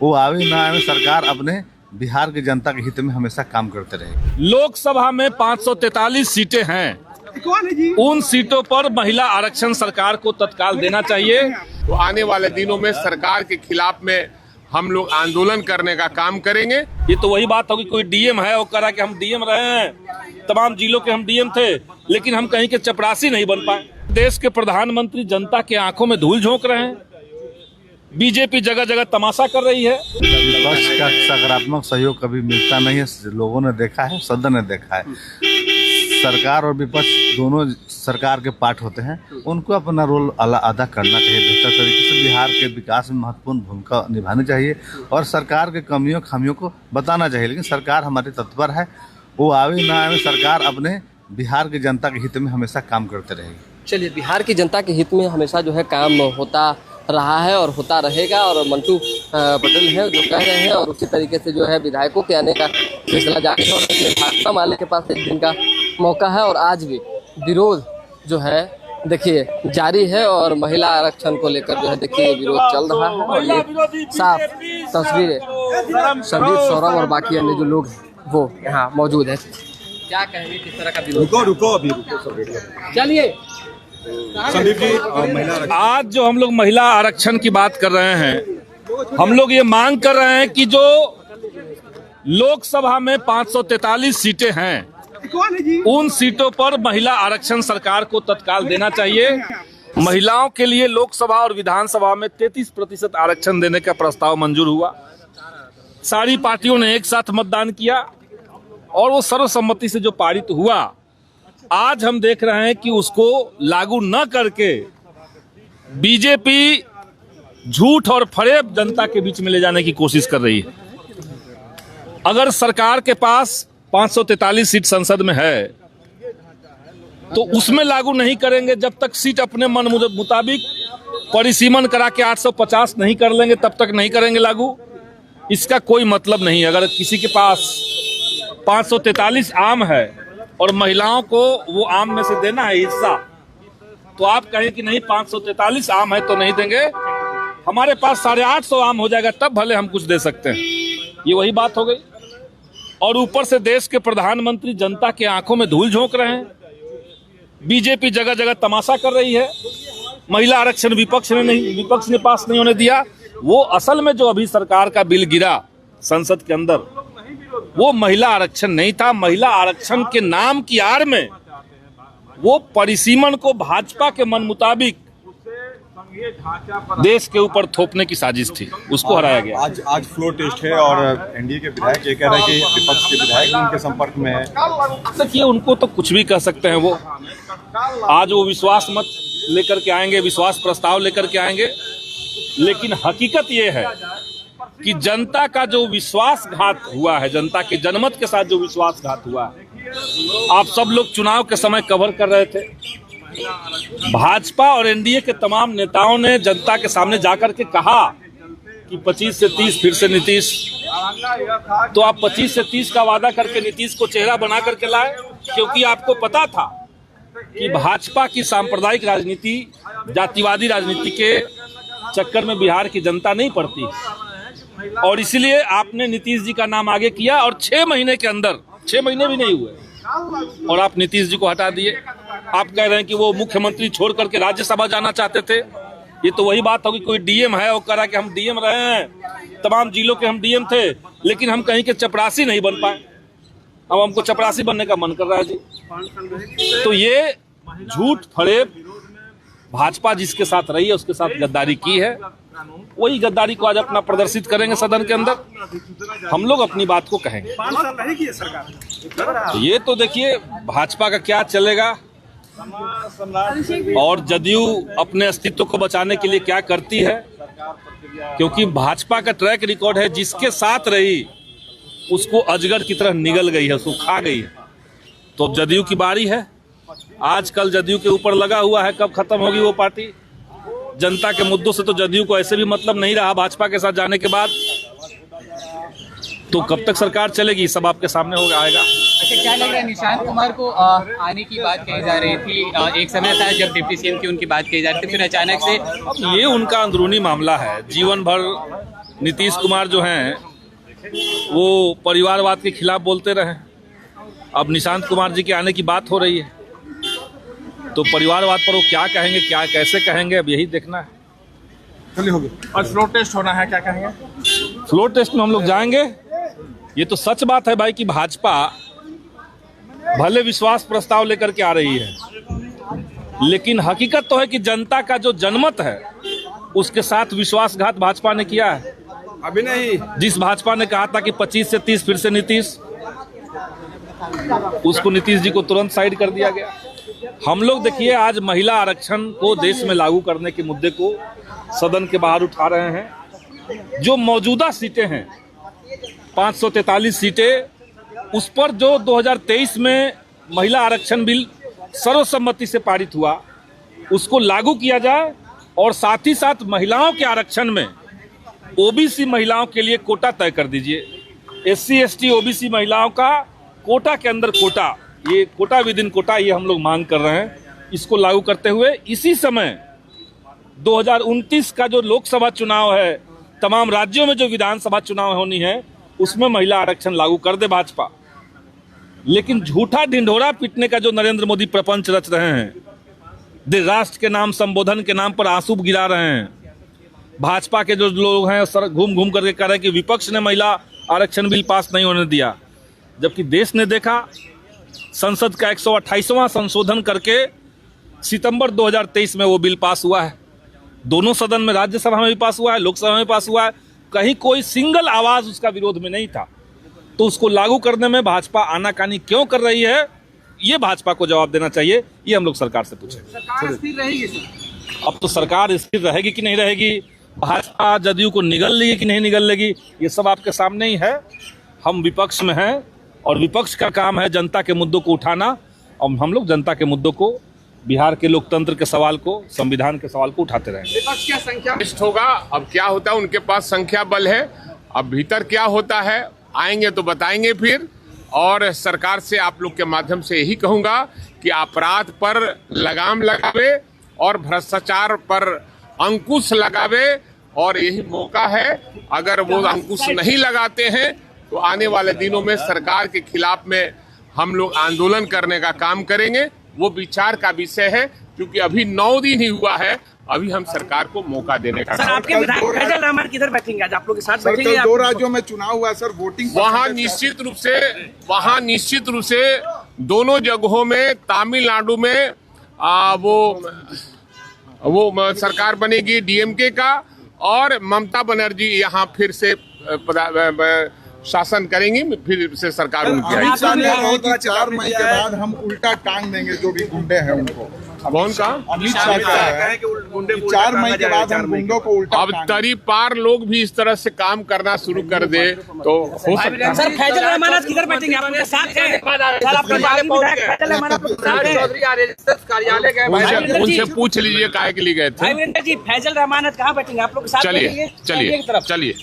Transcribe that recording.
वो आवे ना आवे, सरकार अपने बिहार की जनता के हित में हमेशा काम करते रहे। लोकसभा में 543 सीटें हैं, उन सीटों पर महिला आरक्षण सरकार को तत्काल देना चाहिए। तो आने वाले दिनों में सरकार के खिलाफ में हम लोग आंदोलन करने का काम करेंगे। ये तो वही बात होगी, कोई डीएम है वो कह रहा कि हम डीएम रहे हैं, तमाम जिलों के हम डीएम थे, लेकिन हम कहीं के चपरासी नहीं बन पाए। देश के प्रधानमंत्री जनता के आंखों में धूल झोंक रहे हैं, बीजेपी जगह जगह तमाशा कर रही है। विपक्ष का सकारात्मक सहयोग कभी मिलता नहीं है, लोगों ने देखा है, सदन ने देखा है। सरकार और विपक्ष दोनों सरकार के पार्ट होते हैं, उनको अपना रोल अदा करना चाहिए, बेहतर तरीके से बिहार के विकास में महत्वपूर्ण भूमिका निभानी चाहिए और सरकार के कमियों खामियों को बताना चाहिए। लेकिन सरकार हमारी तत्पर है, वो आवे ना आवे, सरकार अपने बिहार की जनता के हित में हमेशा काम करते रहेगी। चलिए, बिहार की जनता के हित में हमेशा जो है काम होता रहा है और होता रहेगा, और मंटू पटेल है जो कह रहे हैं, और उसी तरीके से जो है विधायकों के आने का सिलसिला जारी है। और भाजपा माले के पास एक दिन का मौका है और आज भी विरोध जो है देखिए जारी है, और महिला आरक्षण को लेकर जो है देखिए विरोध चल रहा है। और ये साफ तस्वीरें संदीप, सौरभ और बाकी अन्य जो लोग हैं वो यहाँ मौजूद है। क्या कहेंगे, किस तरह का विरोध? रुको चलिए संदीप जी, आज जो हम लोग महिला आरक्षण की बात कर रहे हैं, हम लोग ये मांग कर रहे हैं कि जो लोकसभा में 543 सीटें हैं, उन सीटों पर महिला आरक्षण सरकार को तत्काल देना चाहिए। महिलाओं के लिए लोकसभा और विधानसभा में 33% आरक्षण देने का प्रस्ताव मंजूर हुआ। सारी पार्टियों ने एक साथ मतदान किया और वो सर्वसम्मति से जो पारित हुआ, आज हम देख रहे हैं कि उसको लागू न करके बीजेपी झूठ और फरेब जनता के बीच में ले जाने की कोशिश कर रही है। अगर सरकार के पास 543 सीट संसद में है तो उसमें लागू नहीं करेंगे जब तक सीट अपने मन मुताबिक परिसीमन करा के 850 नहीं कर लेंगे, तब तक नहीं करेंगे लागू। इसका कोई मतलब नहीं। अगर किसी के पास 543 आम है और महिलाओं को वो आम में से देना है हिस्सा, तो आप कहें कि नहीं 543 आम है तो नहीं देंगे, हमारे पास 850 आम हो जाएगा तब भले हम कुछ दे सकते हैं। ये वही बात हो गई। और ऊपर से देश के प्रधानमंत्री जनता के आंखों में धूल झोंक रहे हैं, बीजेपी जगह जगह तमाशा कर रही है। महिला आरक्षण विपक्ष ने पास नहीं होने दिया। वो असल में जो अभी सरकार का बिल गिरा संसद के अंदर, वो महिला आरक्षण नहीं था। महिला आरक्षण के नाम की आड़ में वो परिसीमन को भाजपा के मन मुताबिक देश के ऊपर थोपने की साजिश थी, उसको हराया गया। आज फ्लोर टेस्ट है और एनडीए के विधायक ये कह रहे हैं कि विपक्ष के विधायक उनके संपर्क में है। देखिए, उनको तो कुछ भी कह सकते हैं। वो आज वो विश्वास मत लेकर के आएंगे, विश्वास प्रस्ताव लेकर के आएंगे, लेकिन हकीकत ये है कि जनता का जो विश्वासघात हुआ है, जनता के जनमत के साथ जो विश्वासघात हुआ है, आप सब लोग चुनाव के समय कवर कर रहे थे। भाजपा और एनडीए के तमाम नेताओं ने जनता के सामने जाकर के कहा कि 25 से 30 फिर से नीतीश, तो आप 25 से 30 का वादा करके नीतीश को चेहरा बना करके लाए, क्योंकि आपको पता था कि भाजपा की सांप्रदायिक राजनीति, जातिवादी राजनीति के चक्कर में बिहार की जनता नहीं पड़ती, और इसलिए आपने नीतीश जी का नाम आगे किया। और 6 महीने के अंदर, 6 महीने भी नहीं हुए और आप नीतीश जी को हटा दिए। आप कह रहे हैं कि वो मुख्यमंत्री छोड़ करके राज्यसभा जाना चाहते थे। ये तो वही बात होगी, कोई डीएम है वो कह रहा कि हम डीएम रहे हैं, तमाम जिलों के हम डीएम थे, लेकिन हम कहीं के चपरासी नहीं बन पाए। अब हमको चपरासी बनने का मन कर रहा है जी। तो ये झूठ फरेब भाजपा जिसके साथ रही है उसके साथ गद्दारी की है, वही गद्दारी को आज अपना प्रदर्शित करेंगे सदन के अंदर। हम लोग अपनी बात को कहेंगे। 5 साल रहेगी ये सरकार। ये तो देखिए भाजपा का क्या चलेगा और जदयू अपने अस्तित्व को बचाने के लिए क्या करती है, क्योंकि भाजपा का ट्रैक रिकॉर्ड है, जिसके साथ रही उसको अजगर की तरह निगल गई है, उसको खा गई है। तो जदयू की बारी है। आजकल जदयू के ऊपर लगा हुआ है, कब खत्म होगी वो पार्टी। जनता के मुद्दों से तो जदयू को ऐसे भी मतलब नहीं रहा भाजपा के साथ जाने के बाद, तो कब तक सरकार चलेगी, सब आपके सामने हो आएगा। अच्छा, क्या लग रहा है, निशांत कुमार को आने की बात कही जा रही थी, एक समय था जब डिप्टी सीएम की उनकी बात कही जा रही थी, फिर अचानक से अब ये उनका अंदरूनी मामला है। जीवन भर नीतीश कुमार जो हैं वो परिवारवाद के खिलाफ बोलते रहे। अब निशांत कुमार जी के आने की बात हो रही है, तो परिवारवाद पर वो क्या कहेंगे, क्या कैसे कहेंगे, अब यही देखना है। चलिए हो गया। और फ्लोर टेस्ट होना है, क्या कहेंगे? फ्लोर टेस्ट में हम लोग जाएंगे। ये तो सच बात है भाई कि भाजपा भले विश्वास प्रस्ताव लेकर के आ रही है, लेकिन हकीकत तो है कि जनता का जो जनमत है उसके साथ विश्वासघात भाजपा ने किया है। अभी नहीं। जिस भाजपा ने कहा था कि 25 से 30 फिर से नीतीश, उसको नीतीश जी को तुरंत साइड कर दिया गया। हम लोग देखिए आज महिला आरक्षण को देश में लागू करने के मुद्दे को सदन के बाहर उठा रहे हैं। जो मौजूदा सीटें हैं 543 सीटें, उस पर जो 2023 में महिला आरक्षण बिल सर्वसम्मति से पारित हुआ उसको लागू किया जाए, और साथ ही साथ महिलाओं के आरक्षण में ओबीसी महिलाओं के लिए कोटा तय कर दीजिए। SC ST ओबीसी महिलाओं का कोटा के अंदर कोटा, ये कोटा विद इन कोटा, ये हम लोग मांग कर रहे हैं। इसको लागू करते हुए इसी समय 2029 का जो लोकसभा चुनाव है, तमाम राज्यों में जो विधानसभा चुनाव होनी है, उसमें महिला आरक्षण लागू कर दे भाजपा। लेकिन झूठा ढिंढोरा पीटने का जो नरेंद्र मोदी प्रपंच रच रहे हैं, राष्ट्र के नाम संबोधन के नाम पर आंसू गिरा रहे हैं। भाजपा के जो लोग हैं सर घूम घूम करके कह रहे हैं कि विपक्ष ने महिला आरक्षण बिल पास नहीं होने दिया, जबकि देश ने देखा संसद का 128वां संशोधन करके सितंबर 2023 में वो बिल पास हुआ है। दोनों सदन में, राज्यसभा में भी पास हुआ है, लोकसभा में पास हुआ है। कहीं कोई सिंगल आवाज उसका विरोध में नहीं था। तो उसको लागू करने में भाजपा आनाकानी क्यों कर रही है, ये भाजपा को जवाब देना चाहिए। ये हम लोग सरकार से पूछे। सरकार स्थिर रहेगी सर? अब तो सरकार स्थिर रहेगी कि नहीं रहेगी, भाजपा जदयू को निगल लेगी कि नहीं निगल लेगी, ये सब आपके सामने ही है। हम विपक्ष में हैं और विपक्ष का काम है जनता के मुद्दों को उठाना, और हम लोग जनता के मुद्दों को, बिहार के लोकतंत्र के सवाल को, संविधान के सवाल को उठाते रहेंगे। विपक्ष क्या संख्या होगा, अब क्या होता है, उनके पास संख्या बल है। अब भीतर क्या होता है आएंगे तो बताएंगे फिर। और सरकार से आप लोग के माध्यम से यही कहूंगा कि अपराध पर लगाम लगावे और भ्रष्टाचार पर अंकुश लगावे, और यही मौका है। अगर वो अंकुश नहीं लगाते हैं तो आने वाले दिनों में सरकार के खिलाफ में हम लोग आंदोलन करने का काम करेंगे। वो विचार का विषय है, क्योंकि अभी 9 दिन ही हुआ है, अभी हम सरकार को मौका देने का। सर, आपके विधायक फैजल रहमान किधर बैठेंगे आज? आप लोग के साथ बैठेंगे? 2 राज्यों में चुनाव हुआ सर, वोटिंग वहाँ निश्चित रूप से दोनों जगहों में, तमिलनाडु में वो सरकार बनेगी डीएमके का, और ममता बनर्जी यहाँ फिर से शासन करेंगी, फिर से सरकार उनकी आएगी। 4 मई के बाद हम उल्टा टांग देंगे जो भी गुंडे हैं उनको। कौन कहा? अमित शाह है कि 4 मई के बाद हम गुंडों को उल्टा अब तरी पार लोग भी इस तरह से काम करना शुरू कर दे तो हो सकता है। सर, फैजल रहमान आज किधर बैठेंगे? आपके साथ हैं? सर, आपके फैजल रहमान कार्यालय गए, उनसे पूछ लीजिए काहे के लिए गए थे। जी, फैजल रहमान आज कहाँ बैठेंगे? आप लोग के साथ? चलिए।